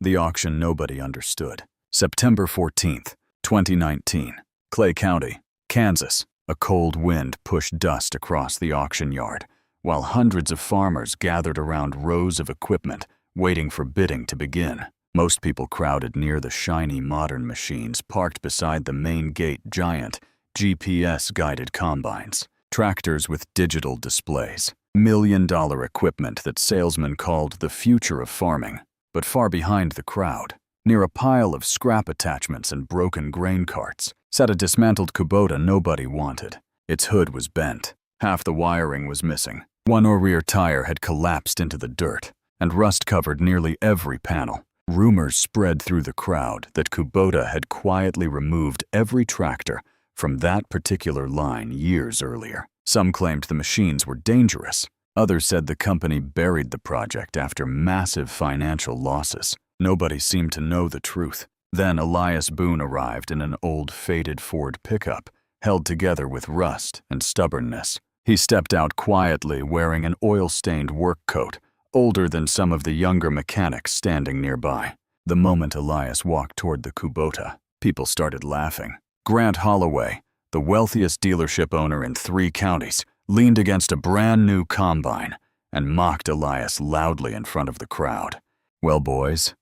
The auction nobody understood. September 14th, 2019. Clay County, Kansas. A cold wind pushed dust across the auction yard, while hundreds of farmers gathered around rows of equipment, waiting for bidding to begin. Most people crowded near the shiny modern machines parked beside the main gate giant, GPS-guided combines, tractors with digital displays, million-dollar equipment that salesmen called the future of farming. But far behind the crowd, near a pile of scrap attachments and broken grain carts, sat a dismantled Kubota nobody wanted. Its hood was bent. Half the wiring was missing. One rear tire had collapsed into the dirt, and rust covered nearly every panel. Rumors spread through the crowd that Kubota had quietly removed every tractor from that particular line years earlier. Some claimed the machines were dangerous. Others said the company buried the project after massive financial losses. Nobody seemed to know the truth. Then Elias Boone arrived in an old faded Ford pickup, held together with rust and stubbornness. He stepped out quietly wearing an oil-stained work coat, older than some of the younger mechanics standing nearby. The moment Elias walked toward the Kubota, people started laughing. Grant Holloway, the wealthiest dealership owner in 3 counties, leaned against a brand new combine and mocked Elias loudly in front of the crowd. "Well, boys,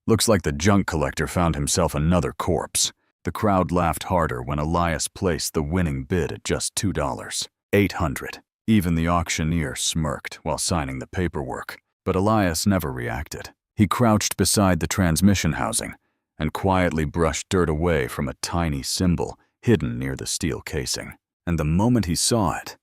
looks like the junk collector found himself another corpse." The crowd laughed harder when Elias placed the winning bid at just $2. $800. Even the auctioneer smirked while signing the paperwork. But Elias never reacted. He crouched beside the transmission housing and quietly brushed dirt away from a tiny symbol hidden near the steel casing. And the moment he saw it,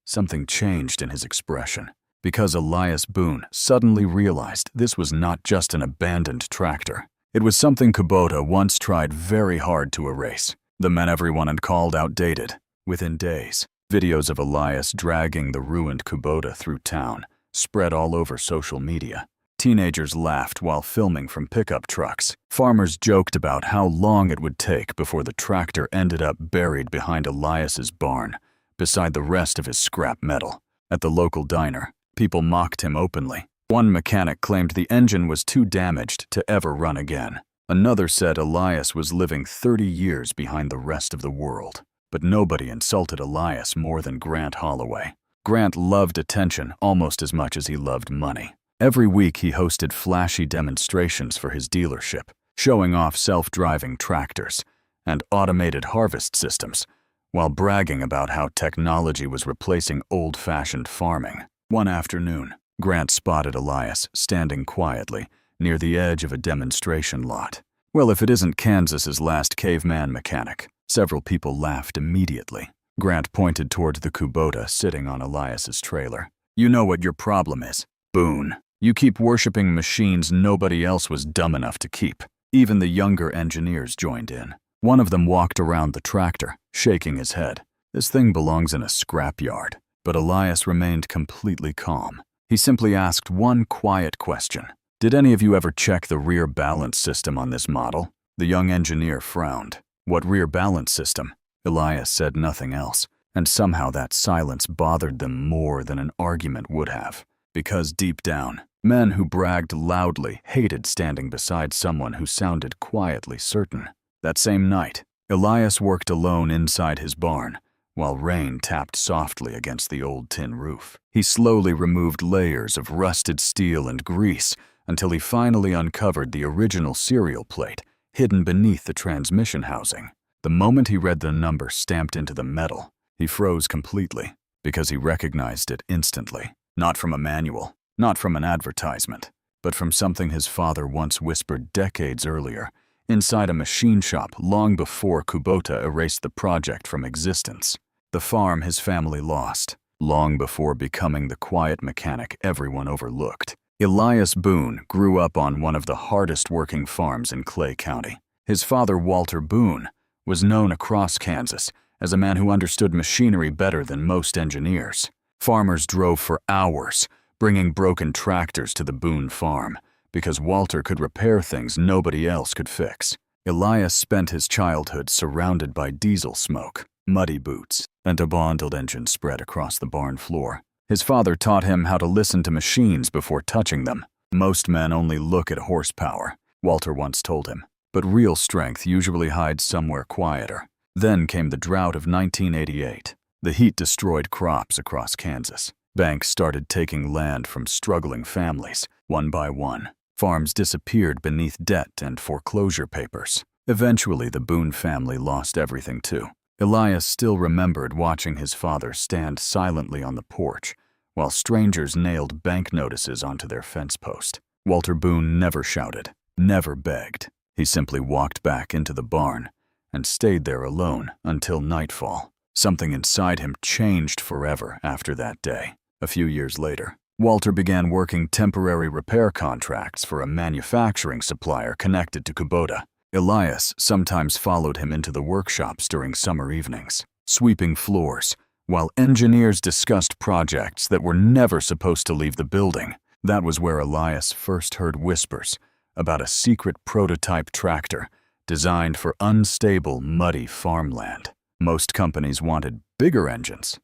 something changed in his expression, because Elias Boone suddenly realized this was not just an abandoned tractor. It was something Kubota once tried very hard to erase. The men everyone had called outdated. Within days, videos of Elias dragging the ruined Kubota through town spread all over social media. Teenagers laughed while filming from pickup trucks. Farmers joked about how long it would take before the tractor ended up buried behind Elias's barn, beside the rest of his scrap metal. At the local diner, people mocked him openly. One mechanic claimed the engine was too damaged to ever run again. Another said Elias was living 30 years behind the rest of the world. But nobody insulted Elias more than Grant Holloway. Grant loved attention almost as much as he loved money. Every week he hosted flashy demonstrations for his dealership, showing off self-driving tractors and automated harvest systems, while bragging about how technology was replacing old-fashioned farming. One afternoon, Grant spotted Elias standing quietly near the edge of a demonstration lot. "Well, if it isn't Kansas's last caveman mechanic." Several people laughed immediately. Grant pointed toward the Kubota sitting on Elias's trailer. "You know what your problem is, Boone. You keep worshiping machines nobody else was dumb enough to keep." Even the younger engineers joined in. One of them walked around the tractor, shaking his head. "This thing belongs in a scrapyard." But Elias remained completely calm. He simply asked one quiet question. "Did any of you ever check the rear balance system on this model?" The young engineer frowned. "What rear balance system?" Elias said nothing else, and somehow that silence bothered them more than an argument would have. Because deep down, men who bragged loudly hated standing beside someone who sounded quietly certain. That same night, Elias worked alone inside his barn, while rain tapped softly against the old tin roof. He slowly removed layers of rusted steel and grease until he finally uncovered the original serial plate hidden beneath the transmission housing. The moment he read the number stamped into the metal, he froze completely, because he recognized it instantly. Not from a manual, not from an advertisement, but from something his father once whispered decades earlier, inside a machine shop long before Kubota erased the project from existence. The farm his family lost, long before becoming the quiet mechanic everyone overlooked. Elias Boone grew up on one of the hardest-working farms in Clay County. His father, Walter Boone, was known across Kansas as a man who understood machinery better than most engineers. Farmers drove for hours, bringing broken tractors to the Boone farm, because Walter could repair things nobody else could fix. Elias spent his childhood surrounded by diesel smoke, muddy boots, and a bonded engine spread across the barn floor. His father taught him how to listen to machines before touching them. Most men only look at horsepower. Walter once told him. But real strength usually hides somewhere quieter. Then came the drought of 1988. The heat destroyed crops across Kansas. Banks started taking land from struggling families, one by one. Farms disappeared beneath debt and foreclosure papers. Eventually, the Boone family lost everything too. Elias still remembered watching his father stand silently on the porch while strangers nailed bank notices onto their fence post. Walter Boone never shouted, never begged. He simply walked back into the barn and stayed there alone until nightfall. Something inside him changed forever after that day. A few years later, Walter began working temporary repair contracts for a manufacturing supplier connected to Kubota. Elias sometimes followed him into the workshops during summer evenings, sweeping floors, while engineers discussed projects that were never supposed to leave the building. That was where Elias first heard whispers about a secret prototype tractor designed for unstable, muddy farmland. Most companies wanted bigger engines,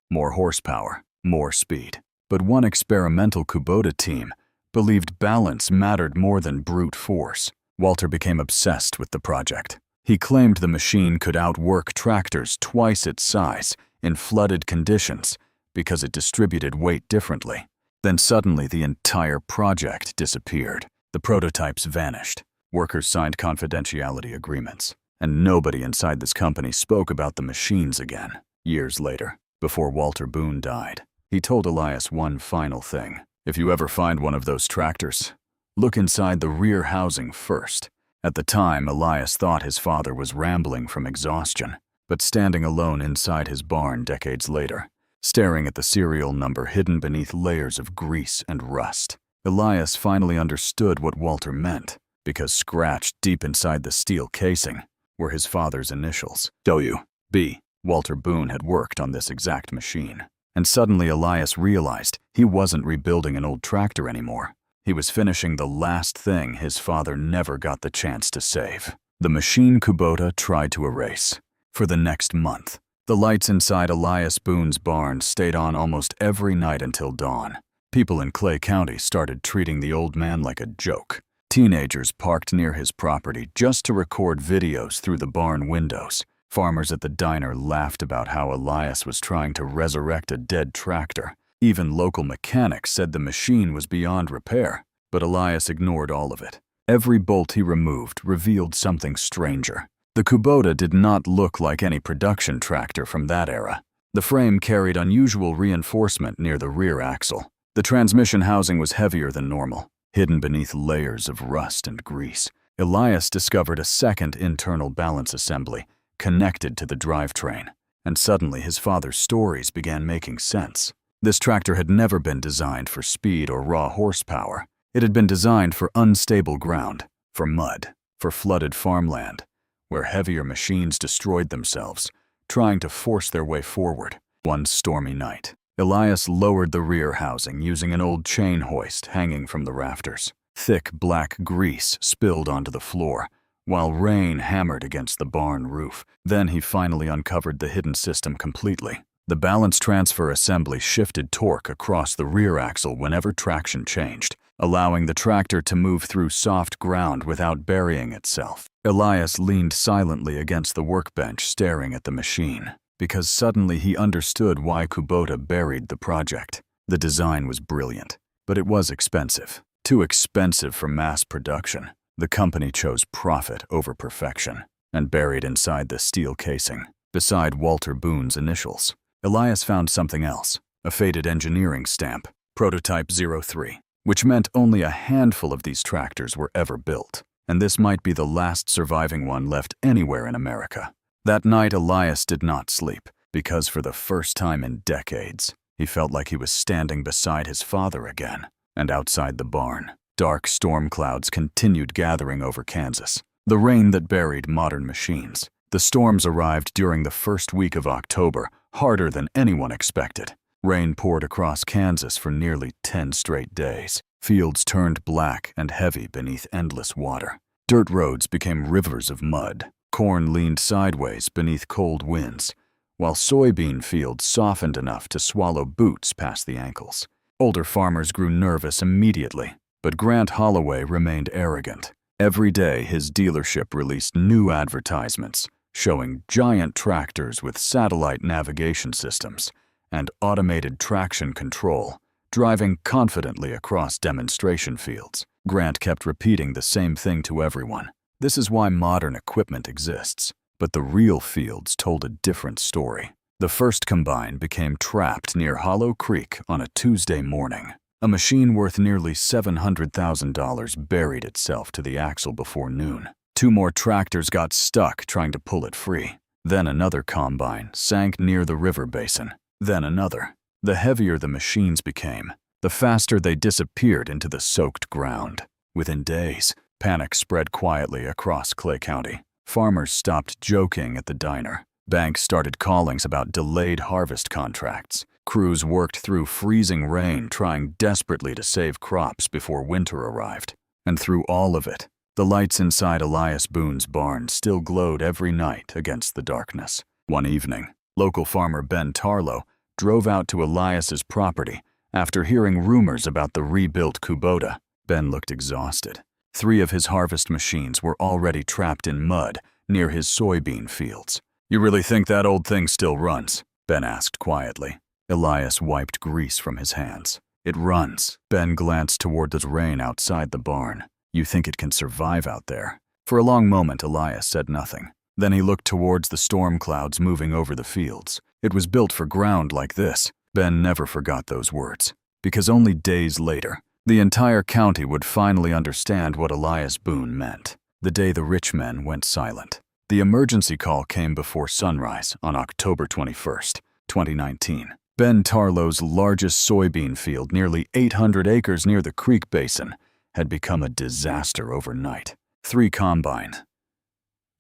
more horsepower, more speed. But one experimental Kubota team believed balance mattered more than brute force. Walter became obsessed with the project. He claimed the machine could outwork tractors twice its size in flooded conditions because it distributed weight differently. Then suddenly the entire project disappeared. The prototypes vanished. Workers signed confidentiality agreements, and nobody inside this company spoke about the machines again. Years later, before Walter Boone died, he told Elias one final thing. If you ever find one of those tractors, look inside the rear housing first. At the time, Elias thought his father was rambling from exhaustion, but standing alone inside his barn decades later, staring at the serial number hidden beneath layers of grease and rust, Elias finally understood what Walter meant, because scratched deep inside the steel casing were his father's initials, W.B. Walter Boone had worked on this exact machine. And suddenly Elias realized he wasn't rebuilding an old tractor anymore. He was finishing the last thing his father never got the chance to save. The machine Kubota tried to erase. For the next month, the lights inside Elias Boone's barn stayed on almost every night until dawn. People in Clay County started treating the old man like a joke. Teenagers parked near his property just to record videos through the barn windows. Farmers at the diner laughed about how Elias was trying to resurrect a dead tractor. Even local mechanics said the machine was beyond repair, but Elias ignored all of it. Every bolt he removed revealed something stranger. The Kubota did not look like any production tractor from that era. The frame carried unusual reinforcement near the rear axle. The transmission housing was heavier than normal, hidden beneath layers of rust and grease. Elias discovered a second internal balance assembly connected to the drivetrain, and suddenly his father's stories began making sense. This tractor had never been designed for speed or raw horsepower. It had been designed for unstable ground, for mud, for flooded farmland, where heavier machines destroyed themselves, trying to force their way forward. One stormy night, Elias lowered the rear housing using an old chain hoist hanging from the rafters. Thick black grease spilled onto the floor, while rain hammered against the barn roof. Then he finally uncovered the hidden system completely. The balance transfer assembly shifted torque across the rear axle whenever traction changed, allowing the tractor to move through soft ground without burying itself. Elias leaned silently against the workbench staring at the machine, because suddenly he understood why Kubota buried the project. The design was brilliant, but it was expensive. Too expensive for mass production. The company chose profit over perfection, and buried inside the steel casing, beside Walter Boone's initials, Elias found something else, a faded engineering stamp, Prototype 03, which meant only a handful of these tractors were ever built, and this might be the last surviving one left anywhere in America. That night, Elias did not sleep, because for the first time in decades, he felt like he was standing beside his father again. And outside the barn, dark storm clouds continued gathering over Kansas, the rain that buried modern machines. The storms arrived during the first week of October, harder than anyone expected. Rain poured across Kansas for nearly 10 straight days. Fields turned black and heavy beneath endless water. Dirt roads became rivers of mud. Corn leaned sideways beneath cold winds, while soybean fields softened enough to swallow boots past the ankles. Older farmers grew nervous immediately. But Grant Holloway remained arrogant. Every day, his dealership released new advertisements showing giant tractors with satellite navigation systems and automated traction control, driving confidently across demonstration fields. Grant kept repeating the same thing to everyone. This is why modern equipment exists. But the real fields told a different story. The first combine became trapped near Hollow Creek on a Tuesday morning. A machine worth nearly $700,000 buried itself to the axle before noon. 2 more tractors got stuck trying to pull it free. Then another combine sank near the river basin. Then another. The heavier the machines became, the faster they disappeared into the soaked ground. Within days, panic spread quietly across Clay County. Farmers stopped joking at the diner. Banks started callings about delayed harvest contracts. Crews worked through freezing rain, trying desperately to save crops before winter arrived. And through all of it, the lights inside Elias Boone's barn still glowed every night against the darkness. One evening, local farmer Ben Tarlow drove out to Elias's property after hearing rumors about the rebuilt Kubota. Ben looked exhausted. 3 of his harvest machines were already trapped in mud near his soybean fields. "You really think that old thing still runs?" Ben asked quietly. Elias wiped grease from his hands. "It runs." Ben glanced toward the rain outside the barn. "You think it can survive out there?" For a long moment, Elias said nothing. Then he looked towards the storm clouds moving over the fields. It was built for ground like this. Ben never forgot those words, because only days later, the entire county would finally understand what Elias Boone meant. The day the rich men went silent. The emergency call came before sunrise on October 21st, 2019. Ben Tarlow's largest soybean field, nearly 800 acres near the creek basin, had become a disaster overnight. 3 combines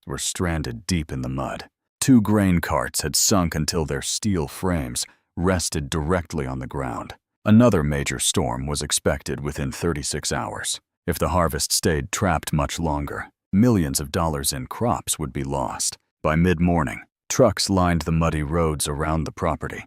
were stranded deep in the mud. 2 grain carts had sunk until their steel frames rested directly on the ground. Another major storm was expected within 36 hours. If the harvest stayed trapped much longer, millions of dollars in crops would be lost. By mid-morning, trucks lined the muddy roads around the property,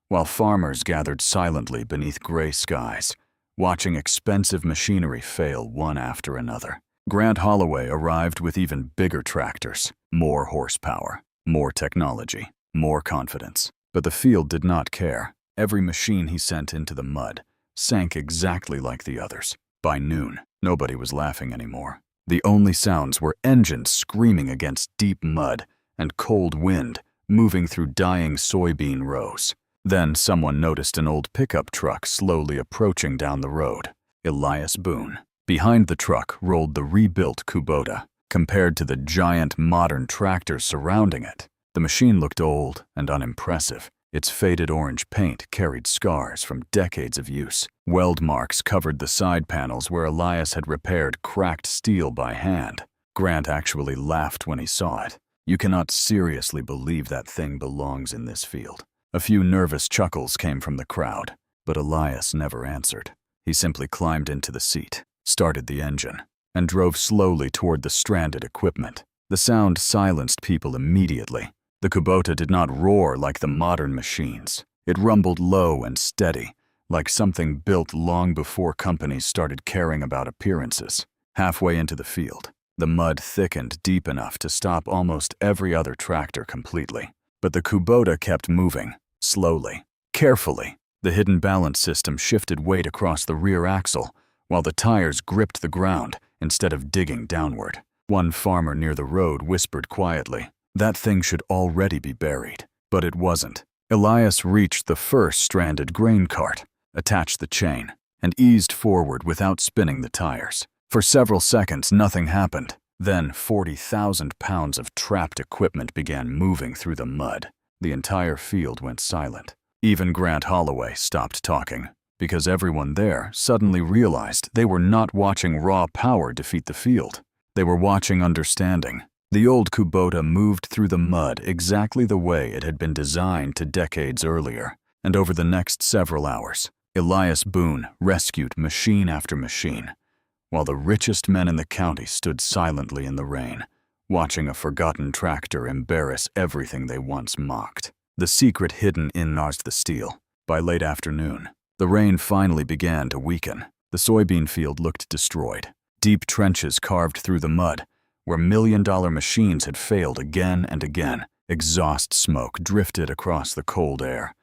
while farmers gathered silently beneath gray skies, watching expensive machinery fail one after another. Grant Holloway arrived with even bigger tractors, more horsepower, more technology, more confidence. But the field did not care. Every machine he sent into the mud sank exactly like the others. By noon, nobody was laughing anymore. The only sounds were engines screaming against deep mud and cold wind moving through dying soybean rows. Then someone noticed an old pickup truck slowly approaching down the road. Elias Boone. Behind the truck rolled the rebuilt Kubota. Compared to the giant modern tractors surrounding it, the machine looked old and unimpressive. Its faded orange paint carried scars from decades of use. Weld marks covered the side panels where Elias had repaired cracked steel by hand. Grant actually laughed when he saw it. "You cannot seriously believe that thing belongs in this field." A few nervous chuckles came from the crowd, but Elias never answered. He simply climbed into the seat, started the engine, and drove slowly toward the stranded equipment. The sound silenced people immediately. The Kubota did not roar like the modern machines. It rumbled low and steady, like something built long before companies started caring about appearances. Halfway into the field, the mud thickened deep enough to stop almost every other tractor completely. But the Kubota kept moving, slowly, carefully. The hidden balance system shifted weight across the rear axle, while the tires gripped the ground instead of digging downward. One farmer near the road whispered quietly, "That thing should already be buried." But it wasn't. Elias reached the first stranded grain cart, attached the chain, and eased forward without spinning the tires. For several seconds, nothing happened. Then 40,000 pounds of trapped equipment began moving through the mud. The entire field went silent. Even Grant Holloway stopped talking, because everyone there suddenly realized they were not watching raw power defeat the field. They were watching understanding. The old Kubota moved through the mud exactly the way it had been designed to decades earlier. And over the next several hours, Elias Boone rescued machine after machine, while the richest men in the county stood silently in the rain, watching a forgotten tractor embarrass everything they once mocked. The secret hidden in the steel. By late afternoon, the rain finally began to weaken. The soybean field looked destroyed. Deep trenches carved through the mud, where million-dollar machines had failed again and again. Exhaust smoke drifted across the cold air,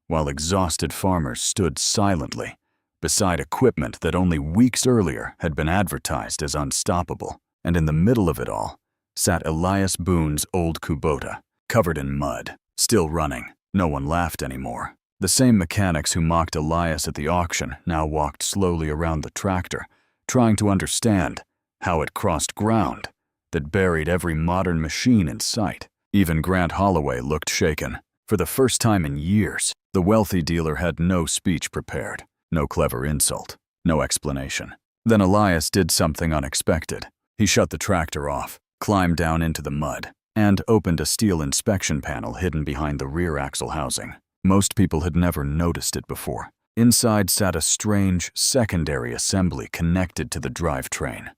while exhausted farmers stood silently beside equipment that only weeks earlier had been advertised as unstoppable. And in the middle of it all sat Elias Boone's old Kubota, covered in mud, still running. No one laughed anymore. The same mechanics who mocked Elias at the auction now walked slowly around the tractor, trying to understand how it crossed ground that buried every modern machine in sight. Even Grant Holloway looked shaken. For the first time in years, the wealthy dealer had no speech prepared, no clever insult, no explanation. Then Elias did something unexpected. He shut the tractor off, climbed down into the mud, and opened a steel inspection panel hidden behind the rear axle housing. Most people had never noticed it before. Inside sat a strange secondary assembly connected to the drivetrain.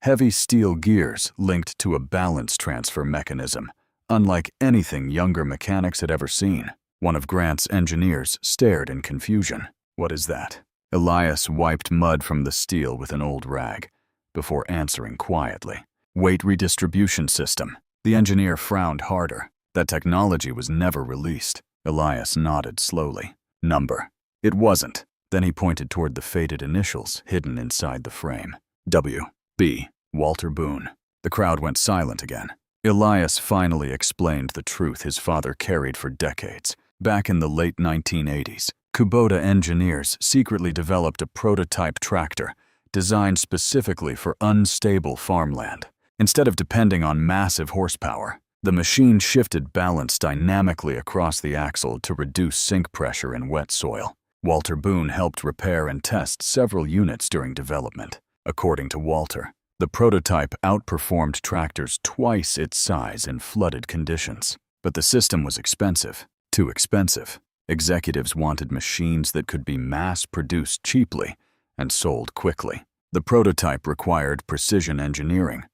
Heavy steel gears linked to a balance transfer mechanism, unlike anything younger mechanics had ever seen. One of Grant's engineers stared in confusion. "What is that?" Elias wiped mud from the steel with an old rag before answering quietly. "Weight redistribution system." The engineer frowned harder. That technology was never released. Elias nodded slowly. "Number." It wasn't. Then he pointed toward the faded initials hidden inside the frame. W.B. Walter Boone. The crowd went silent again. Elias finally explained the truth his father carried for decades. Back in the late 1980s, Kubota engineers secretly developed a prototype tractor designed specifically for unstable farmland. Instead of depending on massive horsepower, the machine shifted balance dynamically across the axle to reduce sink pressure in wet soil. Walter Boone helped repair and test several units during development. According to Walter, the prototype outperformed tractors twice its size in flooded conditions. But the system was expensive, too expensive. Executives wanted machines that could be mass-produced cheaply and sold quickly. The prototype required precision engineering.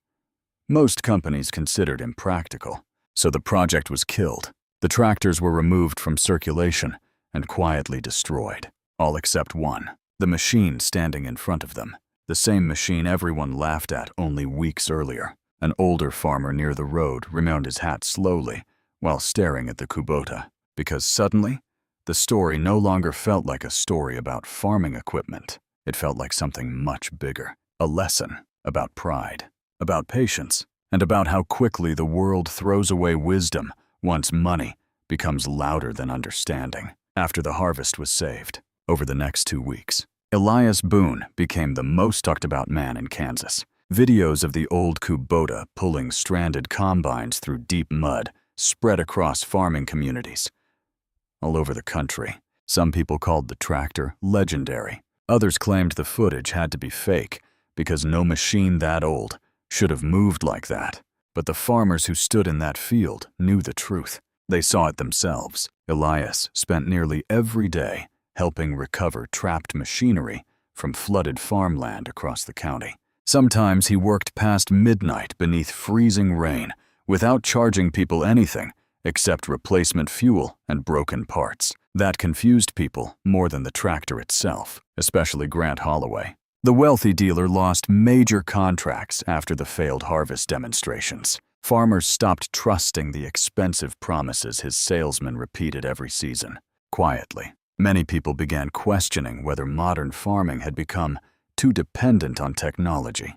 Most companies considered impractical, so the project was killed. The tractors were removed from circulation and quietly destroyed, all except one, the machine standing in front of them. The same machine everyone laughed at only weeks earlier. An older farmer near the road removed his hat slowly while staring at the Kubota, because suddenly, the story no longer felt like a story about farming equipment. It felt like something much bigger, a lesson about pride, about patience, and about how quickly the world throws away wisdom once money becomes louder than understanding. After the harvest was saved, over the next 2 weeks, Elias Boone became the most talked about man in Kansas. Videos of the old Kubota pulling stranded combines through deep mud spread across farming communities all over the country. Some people called the tractor legendary. Others claimed the footage had to be fake because no machine that old should have moved like that. But the farmers who stood in that field knew the truth. They saw it themselves. Elias spent nearly every day helping recover trapped machinery from flooded farmland across the county. Sometimes he worked past midnight beneath freezing rain without charging people anything except replacement fuel and broken parts. That confused people more than the tractor itself, especially Grant Holloway. The wealthy dealer lost major contracts after the failed harvest demonstrations. Farmers stopped trusting the expensive promises his salesmen repeated every season. Quietly, many people began questioning whether modern farming had become too dependent on technology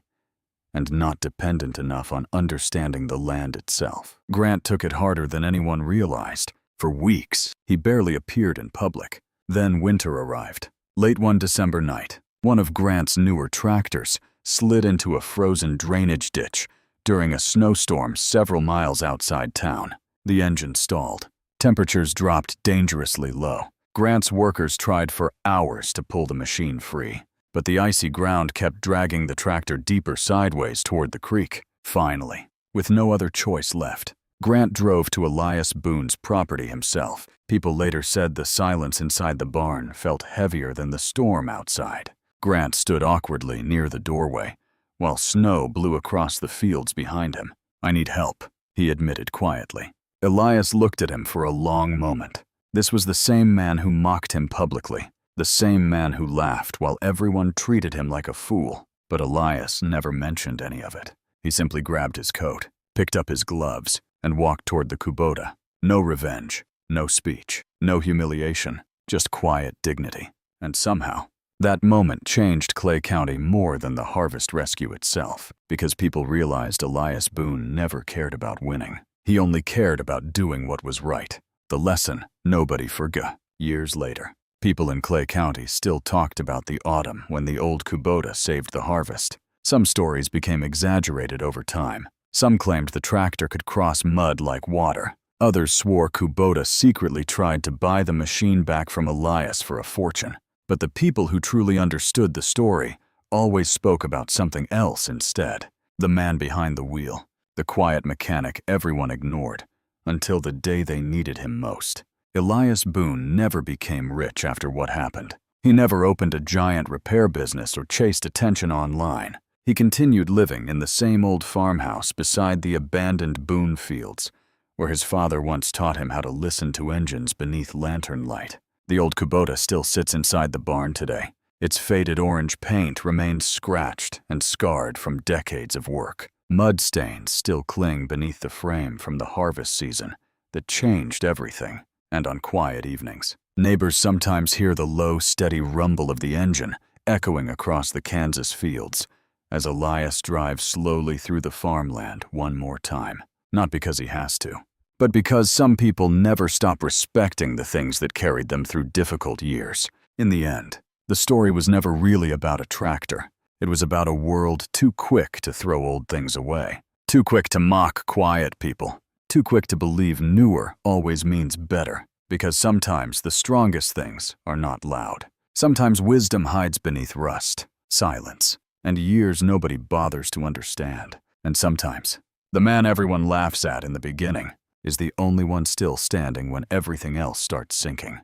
and not dependent enough on understanding the land itself. Grant took it harder than anyone realized. For weeks, he barely appeared in public. Then winter arrived. Late one December night, one of Grant's newer tractors slid into a frozen drainage ditch during a snowstorm several miles outside town. The engine stalled. Temperatures dropped dangerously low. Grant's workers tried for hours to pull the machine free, but the icy ground kept dragging the tractor deeper sideways toward the creek. Finally, with no other choice left, Grant drove to Elias Boone's property himself. People later said the silence inside the barn felt heavier than the storm outside. Grant stood awkwardly near the doorway, while snow blew across the fields behind him. "I need help," he admitted quietly. Elias looked at him for a long moment. This was the same man who mocked him publicly, The same man who laughed while everyone treated him like a fool. But Elias never mentioned any of it. He simply grabbed his coat, picked up his gloves, and walked toward the Kubota. No revenge, no speech, no humiliation, just quiet dignity. And somehow, that moment changed Clay County more than the harvest rescue itself, because people realized Elias Boone never cared about winning. He only cared about doing what was right. The lesson nobody forgot. Years later, people in Clay County still talked about the autumn when the old Kubota saved the harvest. Some stories became exaggerated over time. Some claimed the tractor could cross mud like water. Others swore Kubota secretly tried to buy the machine back from Elias for a fortune. But the people who truly understood the story always spoke about something else instead. The man behind the wheel, the quiet mechanic everyone ignored, until the day they needed him most. Elias Boone never became rich after what happened. He never opened a giant repair business or chased attention online. He continued living in the same old farmhouse beside the abandoned Boone fields, where his father once taught him how to listen to engines beneath lantern light. The old Kubota still sits inside the barn today. Its faded orange paint remains scratched and scarred from decades of work. Mud stains still cling beneath the frame from the harvest season that changed everything. And on quiet evenings, neighbors sometimes hear the low, steady rumble of the engine echoing across the Kansas fields as Elias drives slowly through the farmland one more time. Not because he has to, but because some people never stop respecting the things that carried them through difficult years. In the end, the story was never really about a tractor. It was about a world too quick to throw old things away, too quick to mock quiet people, too quick to believe newer always means better, because sometimes the strongest things are not loud. Sometimes wisdom hides beneath rust, silence, and years nobody bothers to understand. And sometimes, the man everyone laughs at in the beginning is the only one still standing when everything else starts sinking.